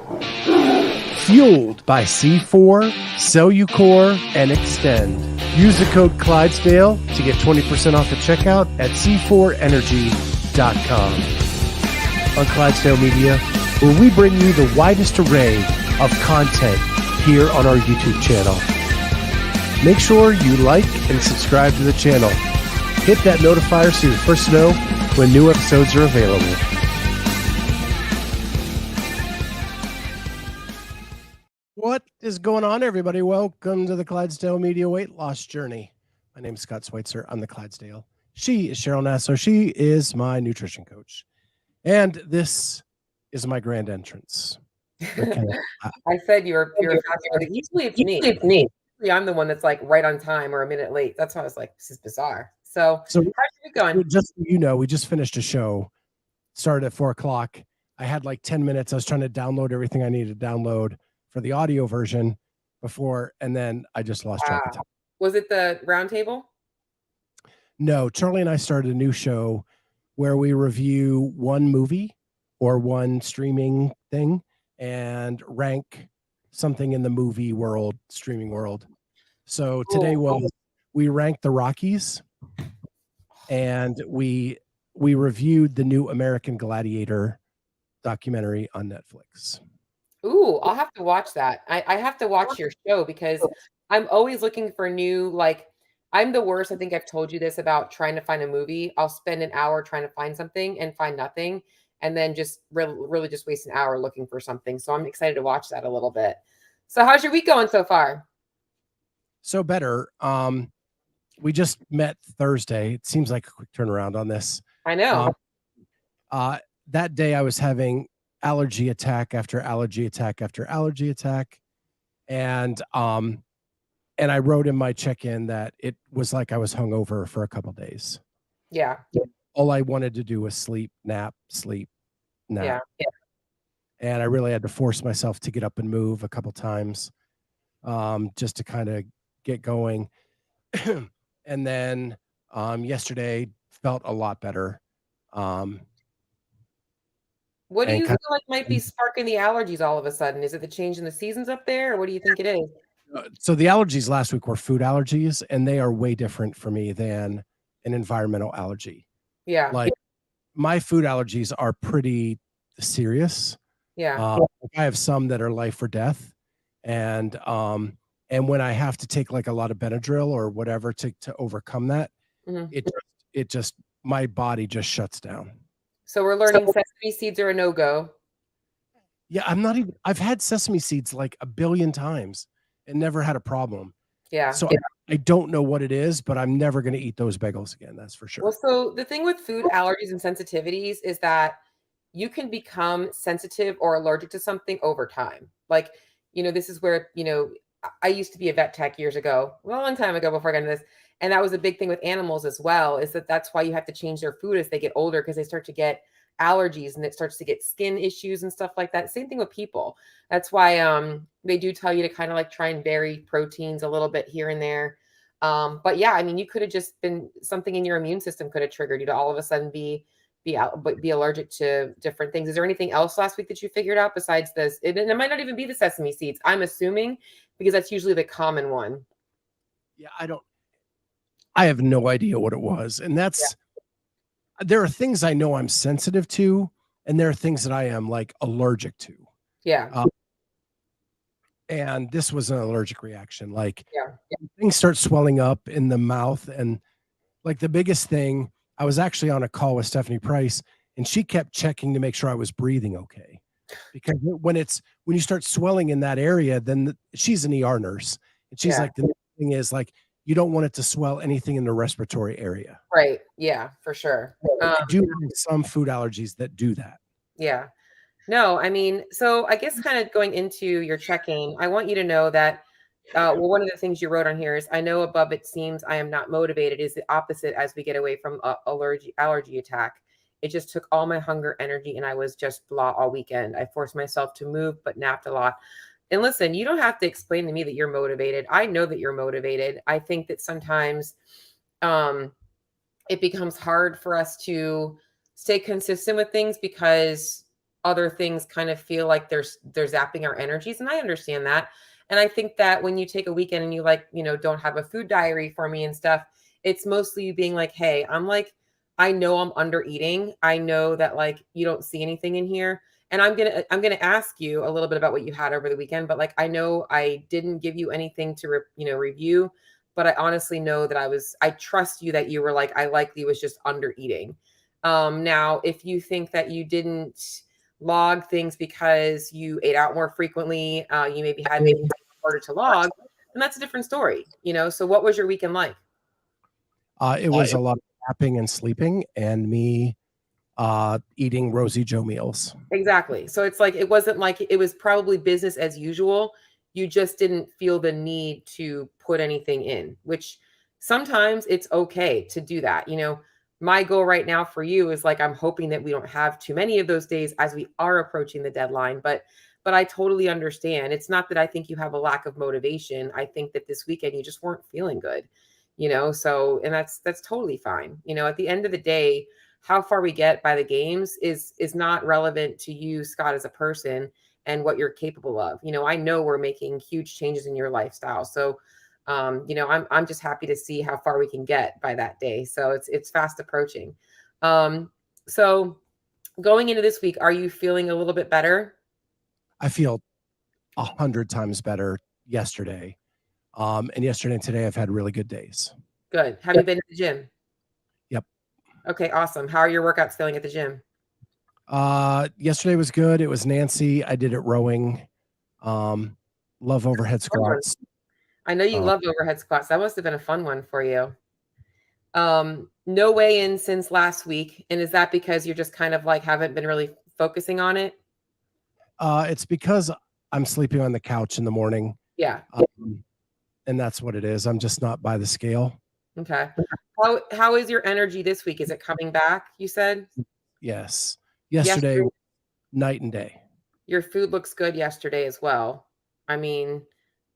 Fueled by C4, Cellucor, and Extend. Use the code Clydesdale to get 20% off at checkout at c4energy.com. On Clydesdale Media, where we bring you the widest array of content here on our YouTube channel. Make sure you like and subscribe to the channel. Hit that notifier so you're the first to know when new episodes are available. What is going on, everybody? Welcome to the Clydesdale Media Weight Loss Journey. My name is Scott Schweitzer. I'm the Clydesdale. She is Cheryl Nasso. She is my nutrition coach. And this is my grand entrance. I said you're usually it's me. Usually I'm the one that's like right on time or a minute late. That's why I was like, this is bizarre. So how's it going? Just we just finished a show. Started at 4:00. I had like 10 minutes. I was trying to download everything I needed to download for the audio version before, and then I just lost track of time. Was it the round table? No, Charlie and I started a new show where we review one movie or one streaming thing and rank something in the movie world, streaming world. So today we ranked the Rockies, and we reviewed the new American Gladiator documentary on Netflix. Ooh, I'll have to watch that. I have to watch your show because I'm always looking for new, like, I'm the worst. I think I've told you this about trying to find a movie. I'll spend an hour trying to find something and find nothing, and then just really just waste an hour looking for something. So I'm excited to watch that a little bit. So how's your week going so far? So better. We just met Thursday. It seems like a quick turnaround on this. I know. That day I was having allergy attack after allergy attack after allergy attack. And I wrote in my check-in that it was like I was hungover for a couple days. Yeah. All I wanted to do was sleep, nap. Yeah. And I really had to force myself to get up and move a couple times, just to kind of get going. And then yesterday felt a lot better. What do you feel like might be sparking the allergies all of a sudden? Is it the change in the seasons up there, or what do you think it is? So the allergies last week were food allergies, and they are way different for me than an environmental allergy. Yeah. Like my food allergies are pretty serious. Yeah. I have some that are life or death. And when I have to take like a lot of Benadryl or whatever to overcome that, it just my body just shuts down. So we're learning sesame seeds are a no-go. Yeah, I've had sesame seeds like a billion times and never had a problem. Yeah. So I don't know what it is, but I'm never going to eat those bagels again. That's for sure. Well, so the thing with food allergies and sensitivities is that you can become sensitive or allergic to something over time. Like, this is where, I used to be a vet tech years ago, a long time ago before I got into this. And that was a big thing with animals as well, is that's why you have to change their food as they get older, because they start to get allergies and it starts to get skin issues and stuff like that. Same thing with people. That's why they do tell you to kind of like try and vary proteins a little bit here and there. But yeah, I mean, you could have just been something in your immune system could have triggered you to all of a sudden be allergic to different things. Is there anything else last week that you figured out besides this? It might not even be the sesame seeds, I'm assuming, because that's usually the common one. Yeah, I have no idea what it was. And there are things I know I'm sensitive to, and there are things that I am like allergic to. Yeah. And this was an allergic reaction. Like things start swelling up in the mouth. And like the biggest thing, I was actually on a call with Stephanie Price, and she kept checking to make sure I was breathing okay. Because when you start swelling in that area, then she's an ER nurse. And she's like, the thing is like, you don't want it to swell anything in the respiratory area. Right. Yeah, for sure. I do have some food allergies that do that. Yeah. No, I mean, so I guess kind of going into your check-in, I want you to know that, one of the things you wrote on here is, I know above it seems I am not motivated, is the opposite as we get away from allergy attack. It just took all my hunger, energy, and I was just blah all weekend. I forced myself to move, but napped a lot. And listen, you don't have to explain to me that you're motivated. I know that you're motivated. I think that sometimes it becomes hard for us to stay consistent with things because other things kind of feel like they're zapping our energies, and I understand that. And I think that when you take a weekend and you like, don't have a food diary for me and stuff, it's mostly you being like, hey, I know I'm under eating. I know that like you don't see anything in here. And I'm gonna ask you a little bit about what you had over the weekend, but like I know I didn't give you anything to review, but I honestly know that I trust you that you were like I likely was just under eating. Now, if you think that you didn't log things because you ate out more frequently, you maybe had harder to log, and that's a different story. So what was your weekend like? It was a lot of napping and sleeping, and me eating Rosie Joe meals. Exactly. So it's like it wasn't like it was probably business as usual. You just didn't feel the need to put anything in, which sometimes it's okay to do that. My goal right now for you is like I'm hoping that we don't have too many of those days as we are approaching the deadline, but I totally understand. It's not that I think you have a lack of motivation. I think that this weekend you just weren't feeling good. So and that's totally fine. At the end of the day, how far we get by the games is not relevant to you, Scott, as a person and what you're capable of. I know we're making huge changes in your lifestyle. So I'm just happy to see how far we can get by that day. So it's fast approaching. So going into this week, are you feeling a little bit better? I feel 100 times better yesterday. And yesterday and today I've had really good days. Good. Have you been to the gym? Yep. Okay, awesome. How are your workouts feeling at the gym? Yesterday was good. It was Nancy. I did it rowing. Love overhead squats. I know you loved overhead squats. That must have been a fun one for you. No weigh-in since last week. And is that because you're just kind of like haven't been really focusing on it? It's because I'm sleeping on the couch in the morning. Yeah. And that's what it is. I'm just not by the scale. Okay. How is your energy this week? Is it coming back, you said? Yes. Yesterday, night and day. Your food looks good yesterday as well. I mean,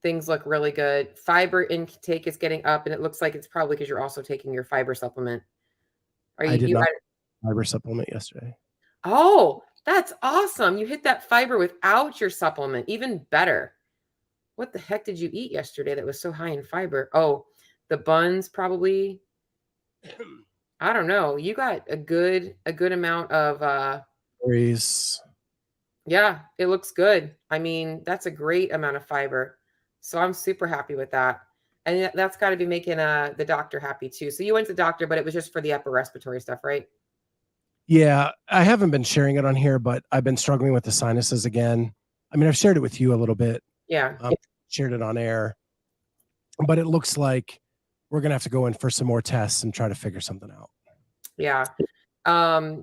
things look really good. Fiber intake is getting up, and it looks like it's probably because you're also taking your fiber supplement. I did not fiber supplement yesterday. Oh, that's awesome. You hit that fiber without your supplement. Even better. What the heck did you eat yesterday that was so high in fiber? Oh, the buns probably. I don't know. You got a good amount of berries. Yeah, it looks good. I mean, that's a great amount of fiber. So I'm super happy with that. And that's got to be making the doctor happy too. So you went to the doctor, but it was just for the upper respiratory stuff, right? Yeah, I haven't been sharing it on here, but I've been struggling with the sinuses again. I mean, I've shared it with you a little bit. Yeah. Shared it on air. But it looks like we're going to have to go in for some more tests and try to figure something out. Yeah. I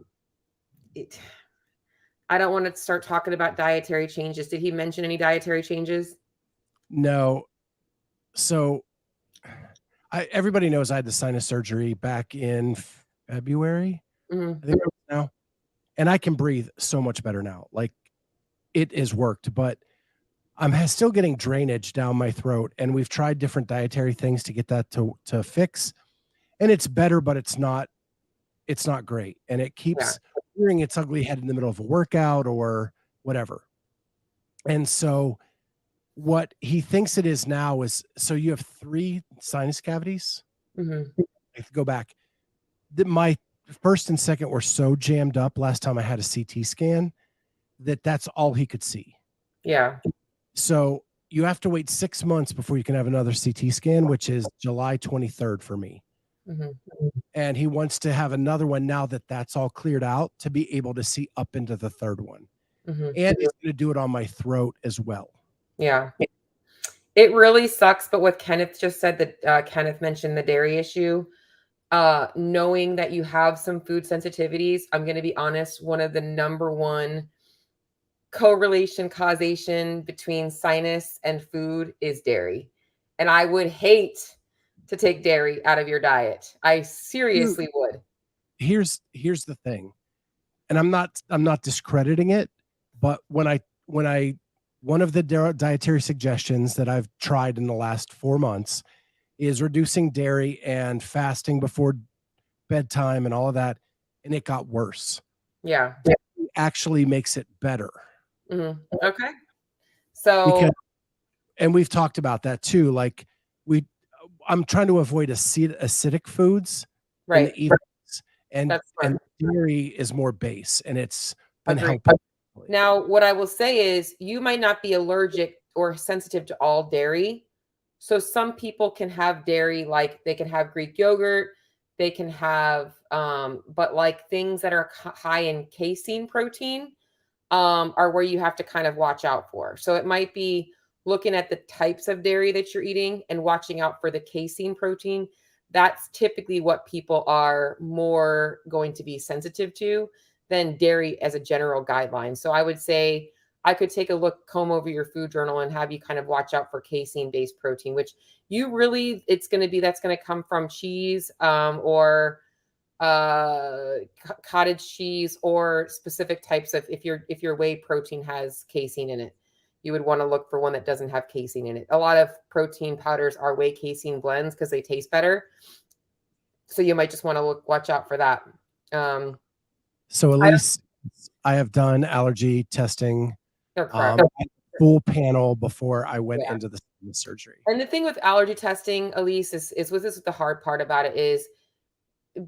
don't want to start talking about dietary changes. Did he mention any dietary changes? No. So everybody knows I had the sinus surgery back in February. Mm-hmm. I think now. And I can breathe so much better now. Like it has worked, but I'm still getting drainage down my throat. And we've tried different dietary things to get that to fix. And it's better, but it's not great. And it keeps rearing its ugly head in the middle of a workout or whatever. And so what he thinks it is now is, so you have 3 sinus cavities. Mm-hmm. Go back. My first and second were so jammed up last time I had a CT scan that's all he could see. Yeah. So you have to wait 6 months before you can have another CT scan, which is July 23rd for me. Mm-hmm. And he wants to have another one now that that's all cleared out to be able to see up into the third one. Mm-hmm. And he's going to do it on my throat as well. Yeah. It really sucks. But what Kenneth just said, that Kenneth mentioned the dairy issue, knowing that you have some food sensitivities, I'm going to be honest, one of the number one causation between sinus and food is dairy. And I would hate to take dairy out of your diet. I seriously would. Here's the thing. And I'm not discrediting it, but when I one of the dietary suggestions that I've tried in the last 4 months is reducing dairy and fasting before bedtime and all of that, and it got worse. Yeah. actually makes it better. Okay. Because, So, and we've talked about that too. Like we, I'm trying to avoid acidic foods in right. the evenings, That's and smart. dairy is more base, and it's been Agree. helping. Now, what I will say is you might not be allergic or sensitive to all dairy. So some people can have dairy, like they can have Greek yogurt, they can have, but like things that are high in casein protein, are where you have to kind of watch out for. So it might be looking at the types of dairy that you're eating and watching out for the casein protein. That's typically what people are more going to be sensitive to than dairy as a general guideline. So I would say I could take a look, comb over your food journal and have you kind of watch out for casein based protein, which you really, it's going to be, that's going to come from cheese, or cottage cheese, or specific types of, if your whey protein has casein in it, you would want to look for one that doesn't have casein in it. A lot of protein powders are whey casein blends because they taste better, so you might just want to watch out for that. So at I least I have done allergy testing, don't correct. full panel before I went Yeah. into the surgery. And the thing with allergy testing, Elise, is with this, the hard part about it is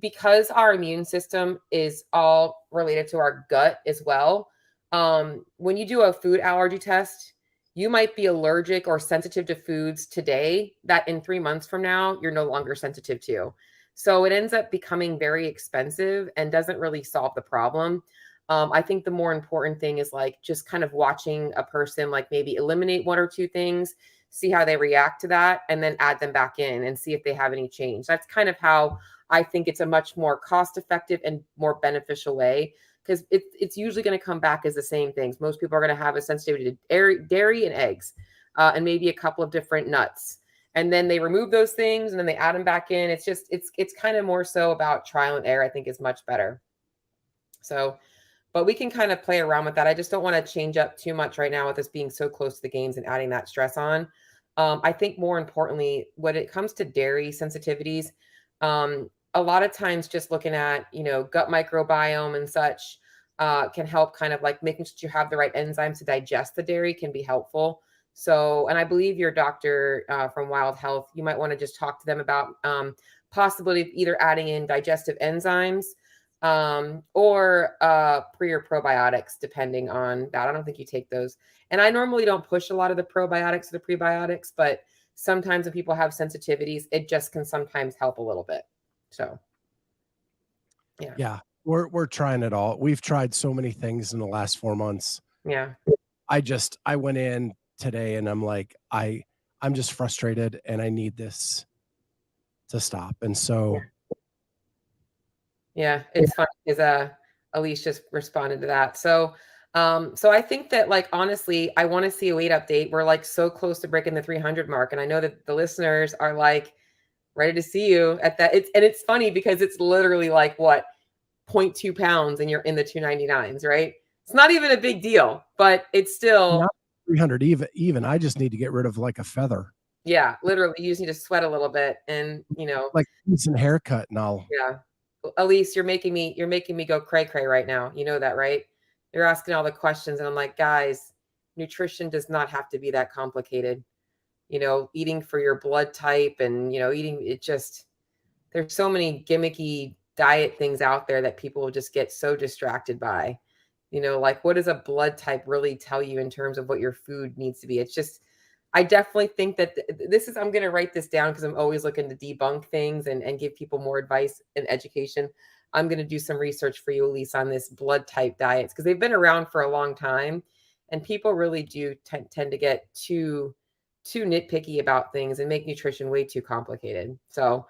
because our immune system is all related to our gut as well. When you do a food allergy test, you might be allergic or sensitive to foods today that in 3 months from now, you're no longer sensitive to. So it ends up becoming very expensive and doesn't really solve the problem. I think the more important thing is like just kind of watching a person, like maybe eliminate one or two things, see how they react to that, and then add them back in and see if they have any change. That's kind of how I think it's a much more cost effective and more beneficial way, because it's usually going to come back as the same things. Most people are going to have a sensitivity to dairy and eggs, and maybe a couple of different nuts. And then they remove those things and then they add them back in. It's just, it's kind of more so about trial and error, I think is much better. So, but we can kind of play around with that. I just don't want to change up too much right now with us being so close to the games and adding that stress on. I think more importantly, when it comes to dairy sensitivities, a lot of times just looking at, gut microbiome and such, can help kind of like making sure you have the right enzymes to digest the dairy can be helpful. So, and I believe your doctor, from Wild Health, you might want to just talk to them about, possibility of either adding in digestive enzymes, or pre or probiotics, depending on that. I don't think you take those. And I normally don't push a lot of the probiotics or the prebiotics, but sometimes when people have sensitivities, it just can sometimes help a little bit. So, yeah. Yeah, we're trying it all. We've tried so many things in the last 4 months. Yeah. I went in today and I'm like, I'm just frustrated and I need this to stop. And so Yeah, it's funny because Elise just responded to that. So, so I think that, like, honestly, I want to see a weight update. We're like so close to breaking the 300 mark, and I know that the listeners are like ready to see you at that. It's funny because it's literally like what, 0.2 pounds and you're in the 299s, right? It's not even a big deal, but it's still, not 300 even. I just need to get rid of like a feather, yeah, literally you just need to sweat a little bit and, like decent haircut, and I'll. yeah. Elise, you're making me go cray cray right now. You know that, right? You're asking all the questions and I'm like, guys, nutrition does not have to be that complicated. Eating for your blood type and, eating it just, there's so many gimmicky diet things out there that people will just get so distracted by. Like what does a blood type really tell you in terms of what your food needs to be? It's just, I definitely think that this is, I'm going to write this down because I'm always looking to debunk things and give people more advice and education. I'm going to do some research for you, Elise, on this blood type diets because they've been around for a long time and people really do tend to get too nitpicky about things and make nutrition way too complicated. So,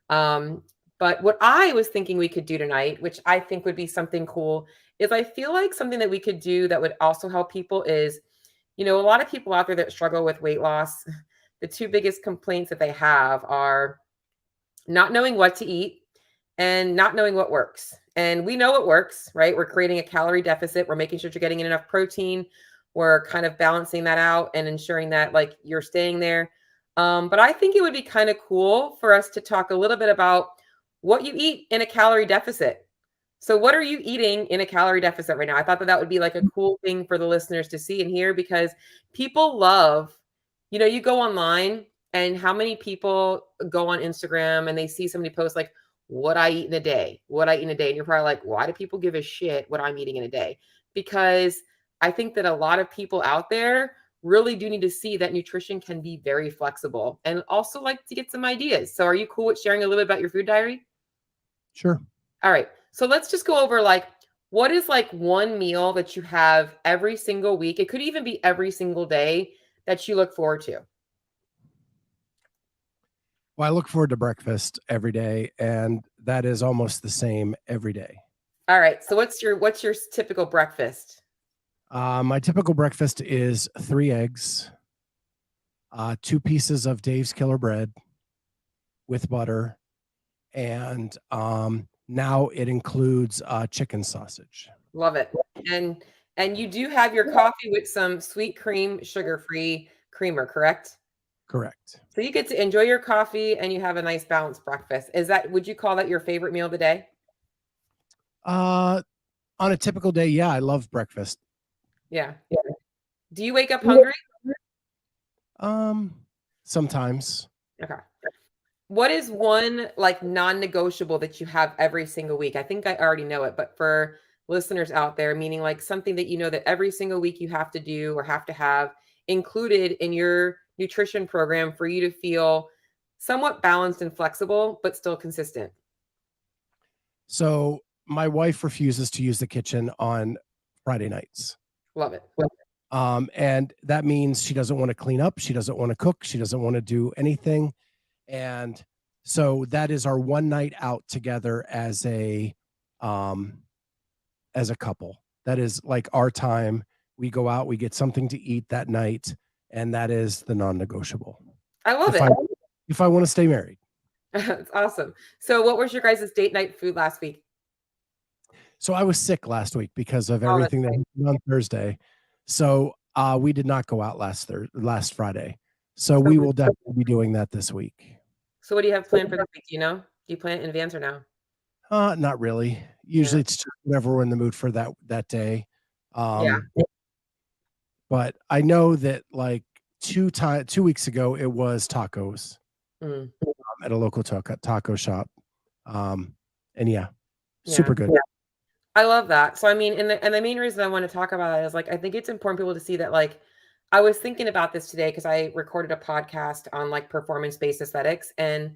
but what I was thinking we could do tonight, which I think would be something cool, is I feel like something that we could do that would also help people is, a lot of people out there that struggle with weight loss, the two biggest complaints that they have are not knowing what to eat and not knowing what works. And we know what works, right? We're creating a calorie deficit. We're making sure you're getting in enough protein. We're kind of balancing that out and ensuring that like you're staying there. But I think it would be kind of cool for us to talk a little bit about what you eat in a calorie deficit. So what are you eating in a calorie deficit right now? I thought that that would be like a cool thing for the listeners to see and hear because people love, you go online and how many people go on Instagram and they see somebody post like what I eat in a day, what I eat in a day. And you're probably like, why do people give a shit what I'm eating in a day? Because I think that a lot of people out there really do need to see that nutrition can be very flexible and also like to get some ideas. So are you cool with sharing a little bit about your food diary? Sure. All right. So let's just go over like what is like one meal that you have every single week? It could even be every single day that you look forward to. Well, I look forward to breakfast every day, and that is almost the same every day. All right. So what's your typical breakfast? My typical breakfast is 3 eggs, 2 pieces of Dave's Killer Bread with butter, and now it includes chicken sausage. Love it. And you do have your coffee with some sweet cream, sugar-free creamer, correct? Correct. So you get to enjoy your coffee and you have a nice balanced breakfast. Would you call that your favorite meal of the day? Uh, on a typical day, yeah, I love breakfast. Yeah. Do you wake up hungry? Um, Sometimes. Okay. What is one like non-negotiable that you have every single week? I think I already know it, but for listeners out there, meaning like something that you know that every single week you have to do or have to have included in your nutrition program for you to feel somewhat balanced and flexible, but still consistent. So my wife refuses to use the kitchen on Friday nights. Love it. And that means she doesn't want to clean up. She doesn't want to cook. She doesn't want to do anything. And so that is our one night out together um, as a couple. That is like our time. We go out, we get something to eat that night, and that is the non-negotiable. I love If it. I if I want to stay married. It's awesome. So what was your guys' date night food last week? So I was sick last week because of Oh, that's everything that right. happened on Thursday. So we did not go out last Friday. So So, we will definitely be doing that this week. so what do you have planned for this week? Do you know? Do you plan it in advance or no? Not really. Yeah. Usually it's just whatever we're in the mood for that day. Yeah. Um, but I know that like 2 weeks ago it was tacos Mm, at a local taco shop. And yeah, yeah. super good. I love that. So I mean, and the main reason I want to talk about that is like I think it's important people to see that like I was thinking about this today because I recorded a podcast on like performance-based aesthetics. And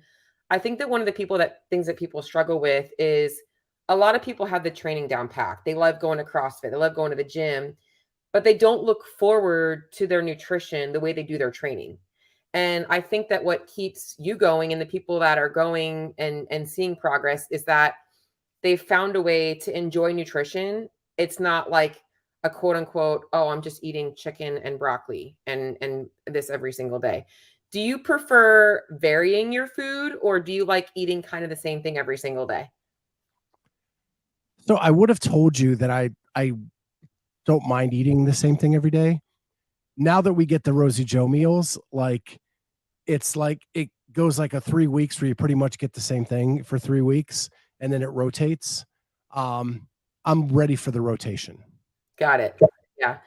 I think that one of the things that people struggle with is a lot of people have the training down packed. They love going to CrossFit, they love going to the gym, but they don't look forward to their nutrition the way they do their training. And I think that what keeps you going and the people that are going and seeing progress is that they've found a way to enjoy nutrition. It's not like a quote unquote, oh, I'm just eating chicken and broccoli and this every single day. Do you prefer varying your food or do you like eating kind of the same thing every single day? So I would have told you that I don't mind eating the same thing every day. Now that we get the Rosie Joe meals, like it's like it goes like a 3 weeks where you pretty much get the same thing for 3 weeks and then it rotates. Um, I'm ready for the rotation. Got it. Yeah.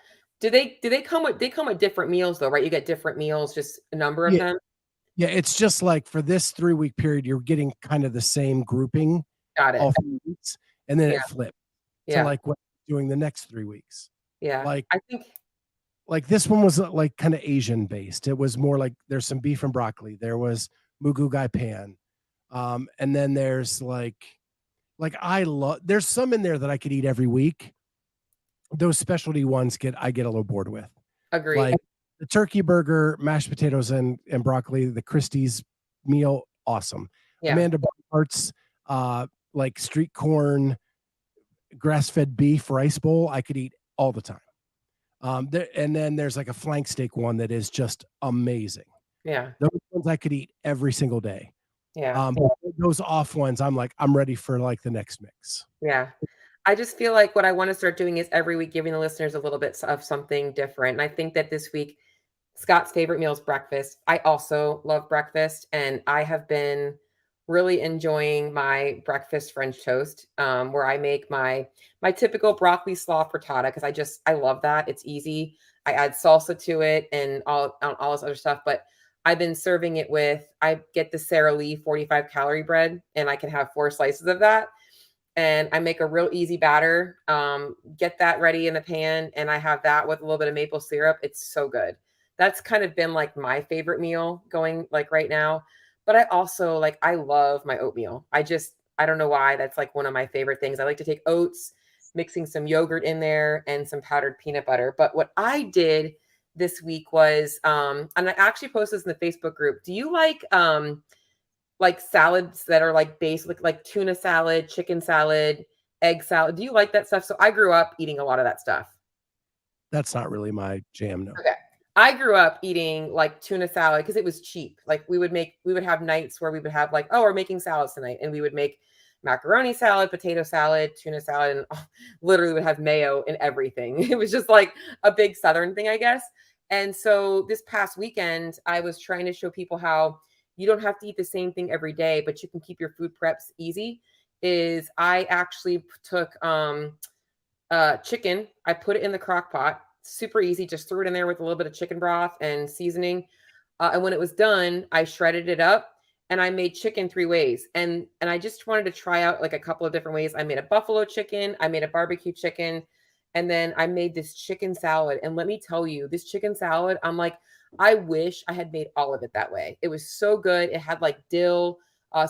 Do they come with different meals though, right? You get different meals, just a number of Yeah, them. yeah. It's just like for this 3 week period, you're getting kind of the same grouping Got it. all 3 weeks, and then Yeah. it flips to Yeah. like what you're doing the next 3 weeks. Yeah. Like I think like this one was like kind of Asian based. It was more like there's some beef and broccoli. There was mugu gai pan. And then there's like I love there's some in there that I could eat every week. Those specialty ones I get a little bored with. agreed. Like the turkey burger, mashed potatoes and broccoli, the Christie's meal, awesome. Yeah. Amanda Bart's like street corn, grass-fed beef rice bowl, I could eat all the time. And then there's like a flank steak one that is just amazing. Yeah. Those ones I could eat every single day. Yeah. But those off ones, I'm ready for like the next mix. Yeah. I just feel like what I want to start doing is every week giving the listeners a little bit of something different. And I think that this week, Scott's favorite meal is breakfast. I also love breakfast. And I have been really enjoying my breakfast French toast, where I make my typical broccoli slaw frittata because I love that. It's easy. I add salsa to it and all this other stuff. But I've been serving it with I get the Sara Lee 45 calorie bread, and I can have 4 slices of that. And I make a real easy batter. Get that ready in the pan, and I have that with a little bit of maple syrup. It's so good. That's kind of been like my favorite meal going like right now. But I also like I love my oatmeal. I don't know why that's like one of my favorite things. I like to take oats, mixing some yogurt in there and some powdered peanut butter. But what I did this week was and I actually posted this in the Facebook group. Do you like salads that are like basic, like tuna salad, chicken salad, egg salad? Do you like that stuff? So I grew up eating a lot of that stuff. That's not really my jam, no. Okay. I grew up eating like tuna salad because it was cheap. Like we would have nights where we would have like, oh, we're making salads tonight. And we would make macaroni salad, potato salad, tuna salad, and literally would have mayo and everything. It was just like a big Southern thing, I guess. And so this past weekend, I was trying to show people how you don't have to eat the same thing every day, but you can keep your food preps easy. Is I actually took chicken. I put it in the crock pot. Super easy. Just threw it in there with a little bit of chicken broth and seasoning. And when it was done, I shredded it up and I made chicken 3 ways. And I just wanted to try out like a couple of different ways. I made a buffalo chicken. I made a barbecue chicken. And then I made this chicken salad. And let me tell you, this chicken salad, I'm like, I wish I had made all of it that way. It was so good. It had like dill,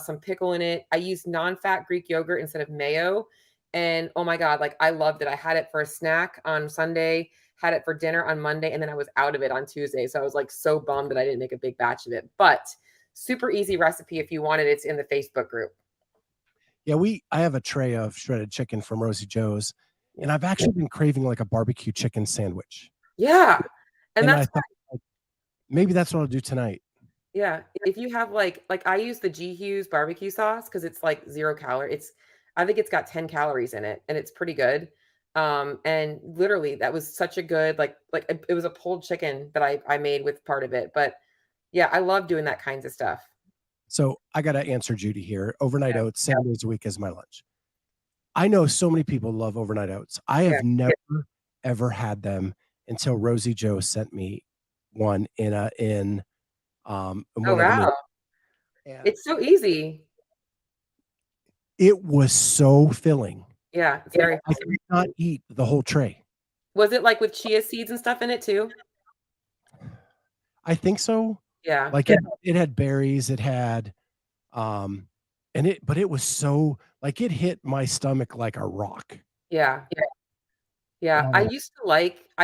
some pickle in it. I used non-fat Greek yogurt instead of mayo. And oh my God, like I loved it. I had it for a snack on Sunday, had it for dinner on Monday, and then I was out of it on Tuesday. So I was like so bummed that I didn't make a big batch of it. But super easy recipe if you want it. It's in the Facebook group. Yeah, I have a tray of shredded chicken from Rosie Joe's, and Yeah. I've actually been craving like a barbecue chicken sandwich. Yeah. And And I that's thought like, maybe that's what I'll do tonight. yeah. If you have like I use the G Hughes barbecue sauce because it's like 0 calorie. I think it's got 10 calories in it and it's pretty good. And literally that was such a good it was a pulled chicken that I made with part of it. But yeah, I love doing that kinds of stuff. So I got to answer Judy here. Overnight Yeah. oats, 7 days a week is my lunch. I know so many people love overnight oats. I Yeah. have never ever had them until Rosie Joe sent me one in Oh one of the movies. wow. And It's so easy. it was so filling. Yeah, it's very I could not eat the whole tray. Was it like with chia seeds and stuff in it too? I think so. Yeah. Like it had berries, it had um but it was so like it hit my stomach like a rock. Yeah. Yeah, Um, I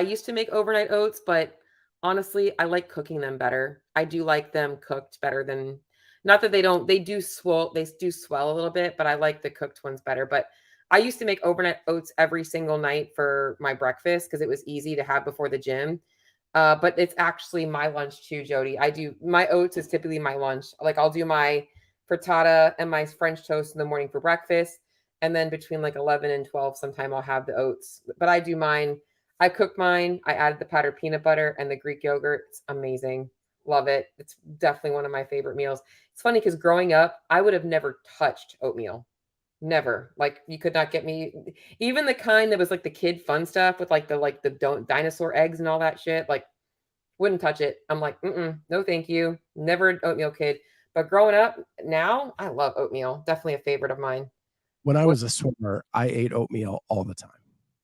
used to make overnight oats, but honestly, I like cooking them better. I do like them cooked better than not that they do swell a little bit, but I like the cooked ones better. But I used to make overnight oats every single night for my breakfast because it was easy to have before the gym. But it's actually my lunch too, Jody. I do my oats is typically my lunch. Like I'll do my frittata and my French toast in the morning for breakfast. And then between like 11 and 12, sometime I'll have the oats. But I do mine. I cook mine. I added the powdered peanut butter and the Greek yogurt. It's amazing. Love it. It's definitely one of my favorite meals. It's funny because growing up, I would have never touched oatmeal. Never. Like you could not get me even the kind that was like the kid fun stuff with like the don't dinosaur eggs and all that shit. Like wouldn't touch it. I'm like, no, thank you. Never an oatmeal kid. But growing up now, I love oatmeal. Definitely a favorite of mine. when I What? was a swimmer, I ate oatmeal all the time.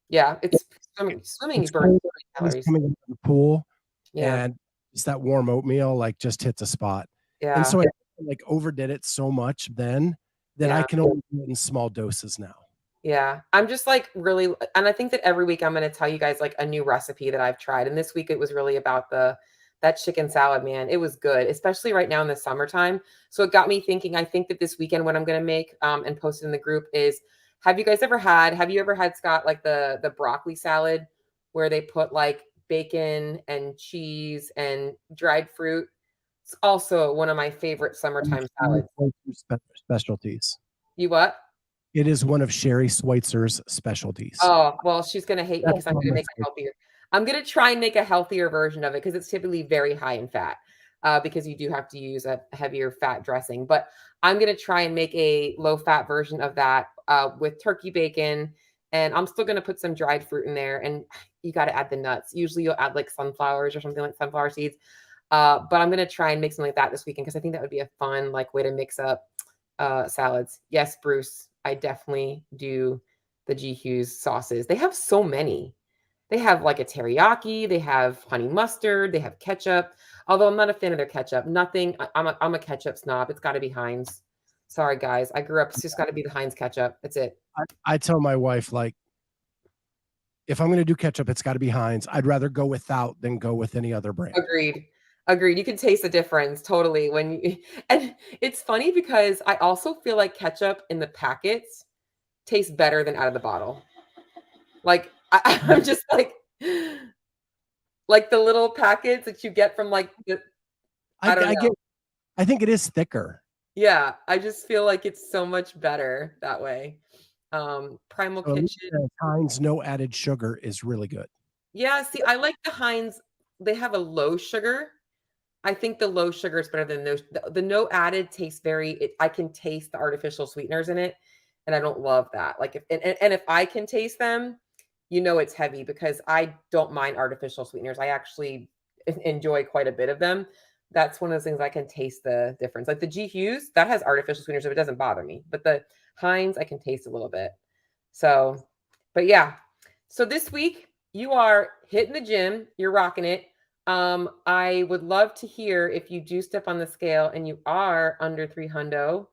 Yeah, it's swimming. You It's burn cold, so many always calories. coming out of the pool, Yeah, and it's that warm oatmeal like just hits a spot. And yeah, so I like overdid it so much then that I yeah, can only do it in small doses now. yeah. I'm just like really, and I think that every week I'm going to tell you guys like a new recipe that I've tried. And this week it was really about that chicken salad, man. It was good, especially right now in the summertime. So it got me thinking. I think that this weekend what I'm going to make and post it in the group is. Have you ever had Scott like the broccoli salad where they put like bacon and cheese and dried fruit? It's also one of my favorite summertime salads. Specialties. You what? It is one of Sherry Schweitzer's specialties. Oh, well, she's gonna hate me That's because I'm one of gonna my make a favorites. healthier. I'm gonna try and make a healthier version of it because it's typically very high in fat. because you do have to use a heavier fat dressing. But I'm going to try and make a low fat version of that with turkey bacon. And I'm still going to put some dried fruit in there. And you got to add the nuts. Usually you'll add like sunflowers or something, like sunflower seeds. But I'm going to try and make something like that this weekend because I think that would be a fun like way to mix up salads. Yes, Bruce, I definitely do the G. Hughes sauces. They have so many. They have like a teriyaki, they have honey mustard, they have ketchup. Although I'm not a fan of their ketchup. Nothing. I'm a ketchup snob. It's got to be Heinz. Sorry, guys. I grew up. It's just got to be the Heinz ketchup. That's it. I tell my wife, like, if I'm going to do ketchup, it's got to be Heinz. I'd rather go without than go with any other brand. Agreed. Agreed. You can taste the difference totally when you, and it's funny because I also feel like ketchup in the packets tastes better than out of the bottle. Like I'm just like the little packets that you get from like the I don't know. I think it is thicker. Yeah, I just feel like it's so much better that way. Primal Kitchen. Heinz no added sugar is really good. Yeah, see, I like the Heinz. They have a low sugar. I think the low sugar is better than those. The no added tastes I can taste the artificial sweeteners in it, and I don't love that. Like and if I can taste them, you know it's heavy because I don't mind artificial sweeteners. I actually enjoy quite a bit of them. That's one of those things I can taste the difference. Like the G. Hughes, that has artificial sweeteners, so it doesn't bother me. But the Heinz, I can taste a little bit. So, but yeah. So this week you are hitting the gym, you're rocking it. I would love to hear if you do step on the scale and you are under 300.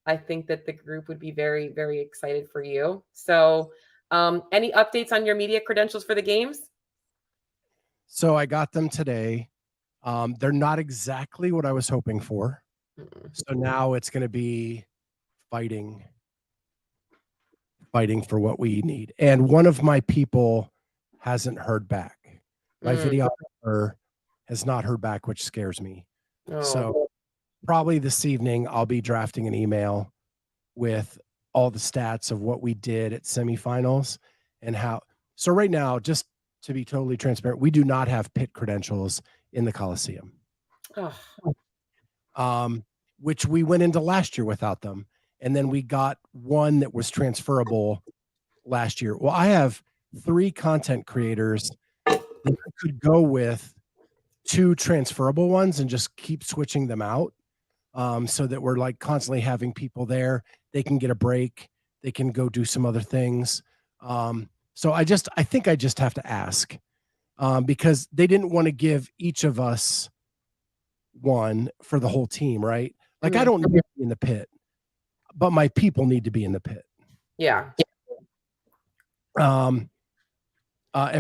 I think that the group would be very, very excited for you. So, any updates on your media credentials for the games? So I got them today. They're not exactly what I was hoping for. So now it's going to be fighting for what we need. And one of my people hasn't heard back. My videographer has not heard back, which scares me. Oh. So probably this evening, I'll be drafting an email with all the stats of what we did at semifinals and how. So right now, just to be totally transparent, we do not have pit credentials in the Coliseum, which we went into last year without them. And then we got one that was transferable last year. Well, I have 3 content creators that I could go with 2 transferable ones and just keep switching them out, so that we're like constantly having people there. They can get a break. They can go do some other things. So I think I just have to ask, because they didn't want to give each of us one for the whole team, right? Like I don't need to be in the pit, but my people need to be in the pit. Yeah. And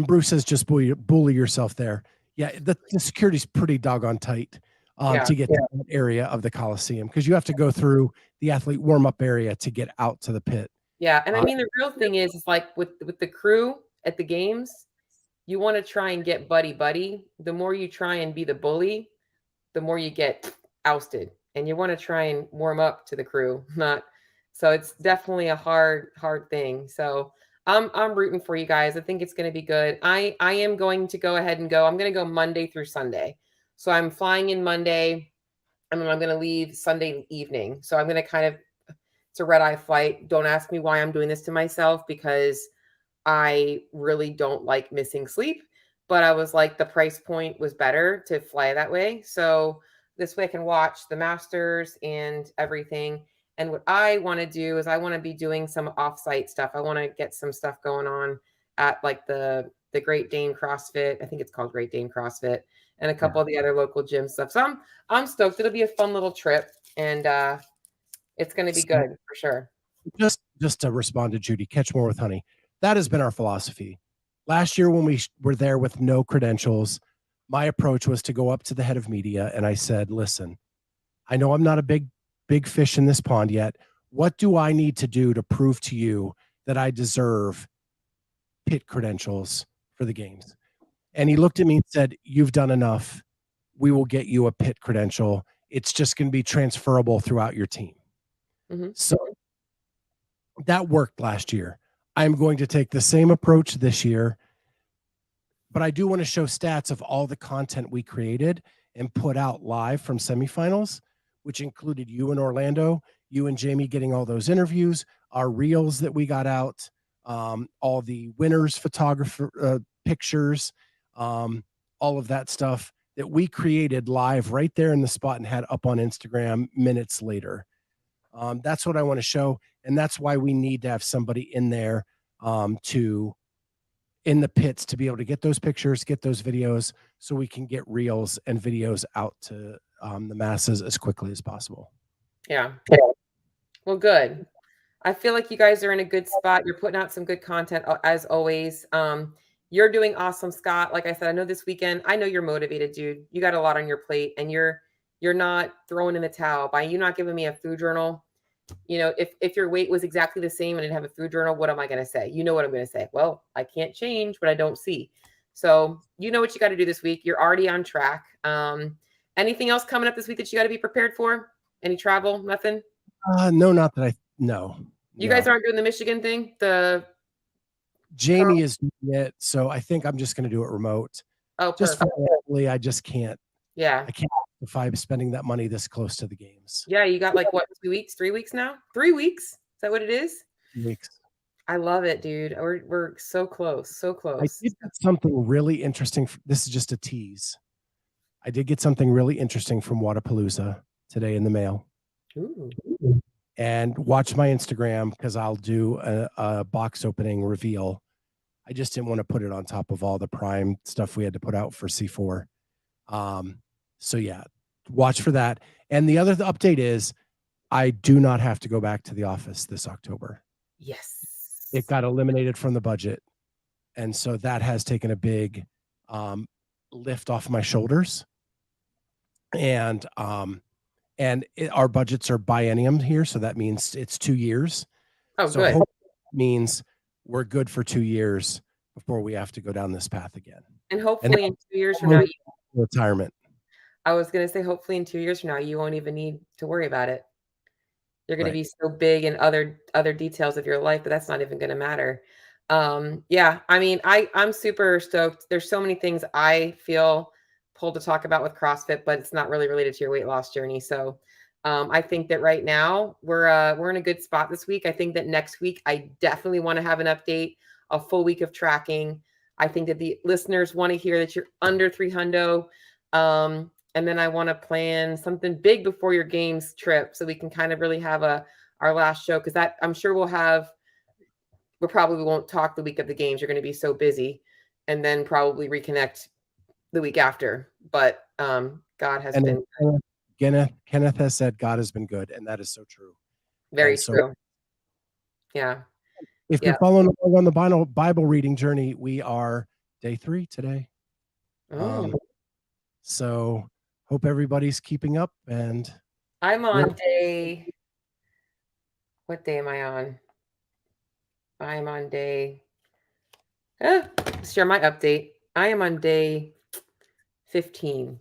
Bruce says, just bully yourself there. Yeah, the security's pretty doggone tight to get to that area of the Coliseum because you have to go through the athlete warm-up area to get out to the pit. Yeah, and I mean the real thing is like with the crew at the games, you want to try and get buddy. The more you try and be the bully, the more you get ousted. And you want to try and warm up to the crew, not so it's definitely a hard thing. So I'm rooting for you guys. I think it's going to be good. I am going to go ahead and go. I'm going to go Monday through Sunday. So I'm flying in Monday and then I'm going to leave Sunday evening. So I'm going to it's a red-eye flight. Don't ask me why I'm doing this to myself because I really don't like missing sleep, but I was like, the price point was better to fly that way. So this way I can watch the Masters and everything. And what I want to do is I want to be doing some offsite stuff. I want to get some stuff going on at like the Great Dane CrossFit. I think it's called Great Dane CrossFit and a couple of the other local gym stuff. So I'm stoked. It'll be a fun little trip and it's going to be good for sure. Just to respond to Judy, catch more with honey. That has been our philosophy. Last year when we were there with no credentials, my approach was to go up to the head of media and I said, listen, I know I'm not a big fish in this pond yet. What do I need to do to prove to you that I deserve pit credentials for the games? And he looked at me and said, you've done enough. We will get you a pit credential. It's just going to be transferable throughout your team. So that worked last year. I'm going to take the same approach this year, but I do want to show stats of all the content we created and put out live from semifinals, which included you in Orlando, you and Jamie getting all those interviews, our reels that we got out, all the winners photographer pictures, all of that stuff that we created live right there in the spot and had up on Instagram minutes later. That's what I want to show, and that's why we need to have somebody in there to in the pits to be able to get those pictures, get those videos, so we can get reels and videos out to the masses as quickly as possible. Yeah. Well, good. I feel like you guys are in a good spot. You're putting out some good content as always. You're doing awesome, Scott. Like I said, I know this weekend, I know you're motivated, dude. You got a lot on your plate and you're not throwing in the towel by you not giving me a food journal. You know, if your weight was exactly the same and I didn't have a food journal, what am I going to say? You know what I'm going to say. Well, I can't change what I don't see. So you know what you got to do this week. You're already on track. Anything else coming up this week that you got to be prepared for? Any travel? Nothing? No, not that no. You guys aren't doing the Michigan thing? Jamie is doing it, so I think I'm just going to do it remote. Oh, just financially, I just can't. Yeah. I can't justify spending that money this close to the games. Yeah, you got like what, 2 weeks, 3 weeks now? 3 weeks? Is that what it is? 3 weeks. I love it, dude. We're so close, so close. I did get something really interesting. This is just a tease. I did get something really interesting from Wadapalooza today in the mail. Ooh. And watch my Instagram because I'll do a box opening reveal. I just didn't want to put it on top of all the Prime stuff we had to put out for C4. So yeah, watch for that. And the other update is I do not have to go back to the office this October. Yes. It got eliminated from the budget. And so that has taken a big lift off my shoulders. And our budgets are biennium here. So that means it's 2 years. Oh, so good. Means we're good for 2 years before we have to go down this path again. And hopefully in 2 years from now, retirement. I was going to say, hopefully in 2 years from now, you won't even need to worry about it. You're going to be so big in other details of your life, but that's not even going to matter. Yeah, I mean, I'm super stoked. There's so many things I feel pulled to talk about with CrossFit, but it's not really related to your weight loss journey. So I think that right now we're in a good spot this week. I think that next week, I definitely want to have an update, a full week of tracking. I think that the listeners want to hear that you're under 300. And then I want to plan something big before your games trip so we can kind of really have our last show. Cause that I'm sure we probably won't talk the week of the games. You're going to be so busy and then probably reconnect the week after. But God has been good. Kenneth has said God has been good. And that is so true. Very true. Yeah. If you're following along on the Bible reading journey, we are day 3 today. So hope everybody's keeping up. And I'm on day. What day am I on? I'm on day. Share my update. I am on day 15.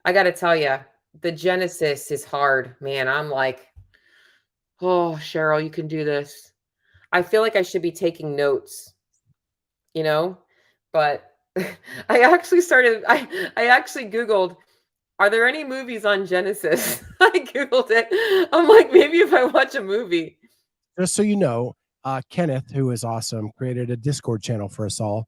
I got to tell you, the Genesis is hard, man. I'm like, oh, Cheryl, you can do this. I feel like I should be taking notes, but I actually Googled, are there any movies on Genesis? I Googled it. I'm like, maybe if I watch a movie. Just so you know, Kenneth, who is awesome, created a Discord channel for us all.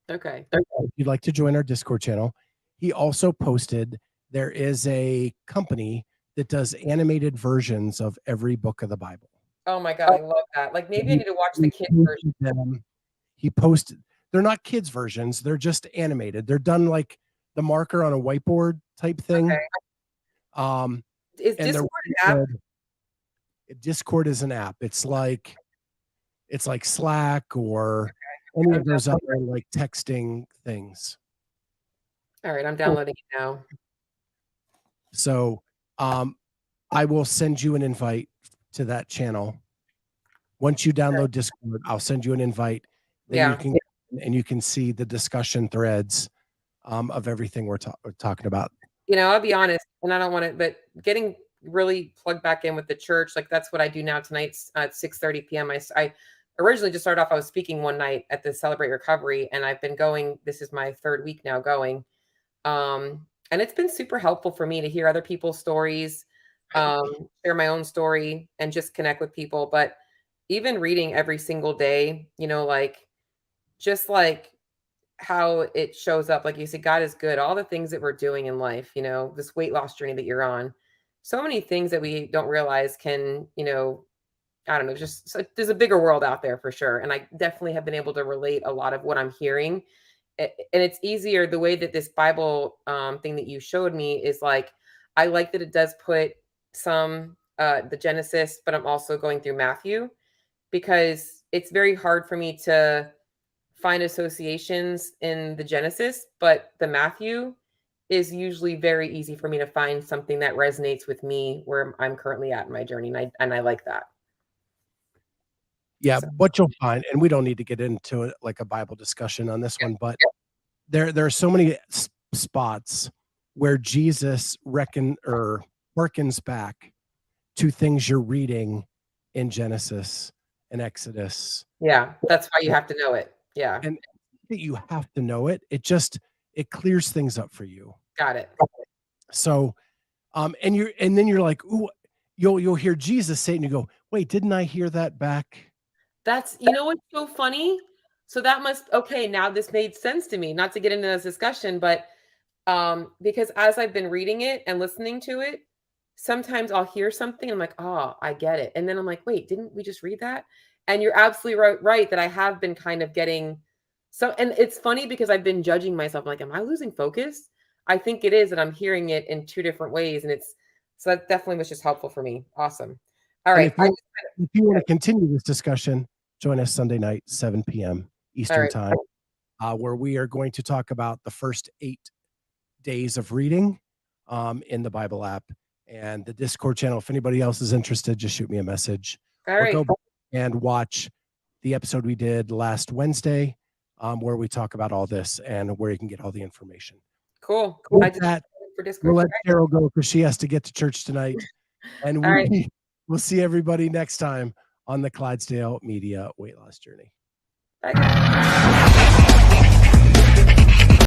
Okay. If you'd like to join our Discord channel, he also posted there is a company that does animated versions of every book of the Bible. Oh my God, I love that. Like maybe I need to watch the kids version. He posted, they're not kids versions, they're just animated. They're done like the marker on a whiteboard type thing. Okay. Is Discord an app? Discord is an app. It's like Slack or any of those other like texting things. All right, I'm downloading it now. So I will send you an invite to that channel. Once you download Discord, I'll send you an invite. Then you can see the discussion threads of everything we're talking about. I'll be honest, and I don't want to, but getting really plugged back in with the church, like that's what I do now tonight at 6:30 p.m. I originally just started off, I was speaking one night at the Celebrate Recovery, and I've been going, this is my 3rd week now going. And And it's been super helpful for me to hear other people's stories, share my own story, and just connect with people. But even reading every single day, like just like how it shows up, like you said, God is good. All the things that we're doing in life, this weight loss journey that you're on, so many things that we don't realize can, I don't know, just so there's a bigger world out there for sure. And I definitely have been able to relate a lot of what I'm hearing. And it's easier the way that this Bible thing that you showed me is like, I like that it does put some the Genesis, but I'm also going through Matthew because it's very hard for me to find associations in the Genesis, but the Matthew is usually very easy for me to find something that resonates with me where I'm currently at in my journey. And I like that. Yeah, So, what you'll find, and we don't need to get into it like a Bible discussion on this yeah, one, but there are so many spots where Jesus harkens back to things you're reading in Genesis and Exodus. yeah, that's why you have to know it. Yeah, And that you have to know it. It clears things up for you. got it. So, and then you're like, ooh, you'll hear Jesus say it and you go, wait, didn't I hear that back? That's, what's so funny? So that must, okay, now this made sense to me. Not to get into this discussion, but because as I've been reading it and listening to it, sometimes I'll hear something, I'm like, oh, I get it. And then I'm like, wait, didn't we just read that? And you're absolutely right that I have been kind of getting so, and it's funny because I've been judging myself, like, am I losing focus? I think it is that I'm hearing it in two different ways. And it's so that definitely was just helpful for me. Awesome. All And right. if you want to continue this discussion, join us Sunday night, 7 p.m. All Eastern right. time, where we are going to talk about the first 8 days of reading in the Bible app and the Discord channel. If anybody else is interested, just shoot me a message All or right. go back and watch the episode we did last Wednesday, where we talk about all this and where you can get all the information. Cool. I With just that, for we'll Discord. let Cheryl go because she has to get to church tonight. And All right. we'll see everybody next time on the Clydesdale Media Weight Loss Journey. Bye, guys.